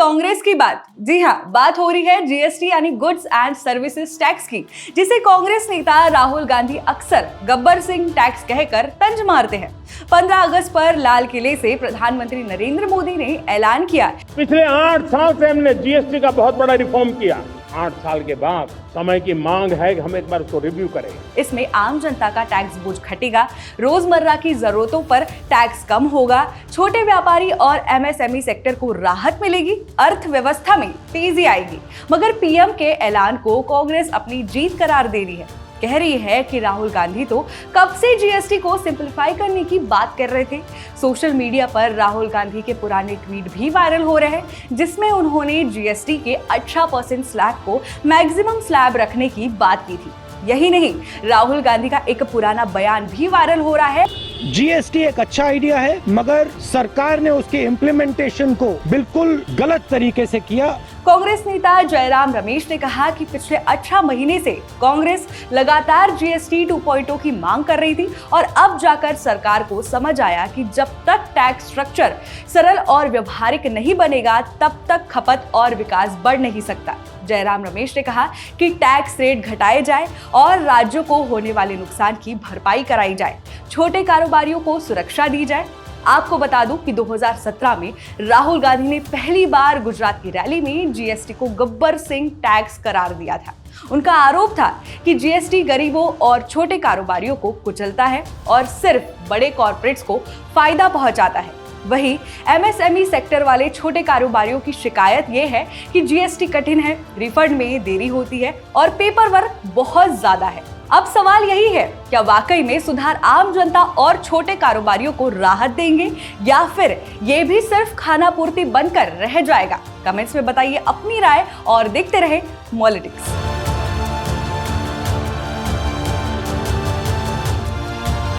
कांग्रेस की बात। जी हाँ, बात हो रही है जीएसटी यानी गुड्स एंड सर्विसेज टैक्स की, जिसे कांग्रेस नेता राहुल गांधी अक्सर गब्बर सिंह टैक्स कहकर तंज मारते हैं। 15 अगस्त पर लाल किले से प्रधानमंत्री नरेंद्र मोदी ने ऐलान किया, पिछले 8 साल से हमने जीएसटी का बहुत बड़ा रिफॉर्म किया। 8 साल के बाद समय की मांग है कि हम एक बार उसको रिव्यू करें। इसमें आम जनता का टैक्स बोझ घटेगा, रोजमर्रा की जरूरतों पर टैक्स कम होगा, छोटे व्यापारी और एमएसएमई सेक्टर को राहत मिलेगी, अर्थव्यवस्था में तेजी आएगी। मगर पीएम के ऐलान को कांग्रेस अपनी जीत करार दे रही है। कह रही है कि राहुल गांधी तो कब से जीएसटी को सिंपलीफाई करने की बात कर रहे थे। सोशल मीडिया पर राहुल गांधी के पुराने ट्वीट भी वायरल हो रहे हैं, जिसमें उन्होंने जीएसटी के 18% स्लैब को मैक्सिमम स्लैब रखने की बात की थी। यही नहीं, राहुल गांधी का एक पुराना बयान भी वायरल हो रहा है। जीएसटी एक अच्छा आइडिया है, मगर सरकार ने उसके इम्प्लीमेंटेशन को बिल्कुल गलत तरीके से किया। कांग्रेस नेता जयराम रमेश ने कहा कि पिछले 18 महीने से कांग्रेस लगातार जीएसटी 2.0 की मांग कर रही थी और अब जाकर सरकार को समझ आया कि जब तक टैक्स स्ट्रक्चर सरल और व्यवहारिक नहीं बनेगा, तब तक खपत और विकास बढ़ नहीं सकता। जयराम रमेश ने कहा कि टैक्स रेट घटाए जाए और राज्यों को होने वाले नुकसान की भरपाई कराई जाए, छोटे कारोबारियों को सुरक्षा दी जाए। आपको बता दूं कि 2017 में राहुल गांधी ने पहली बार गुजरात की रैली में जीएसटी को गब्बर सिंह टैक्स करार दिया था। उनका आरोप था कि जीएसटी गरीबों और छोटे कारोबारियों को कुचलता है और सिर्फ बड़े कॉर्पोरेट्स को फायदा पहुंचाता है। वहीं एमएसएमई सेक्टर वाले छोटे कारोबारियों की शिकायत ये है कि जीएसटी कठिन है, रिफंड में देरी होती है और पेपर वर्क बहुत ज्यादा है। अब सवाल यही है, क्या वाकई में सुधार आम जनता और छोटे कारोबारियों को राहत देंगे या फिर ये भी सिर्फ खाना पूर्ति बनकर रह जाएगा? कमेंट्स में बताइए अपनी राय और देखते रहे मॉलिटिक्स।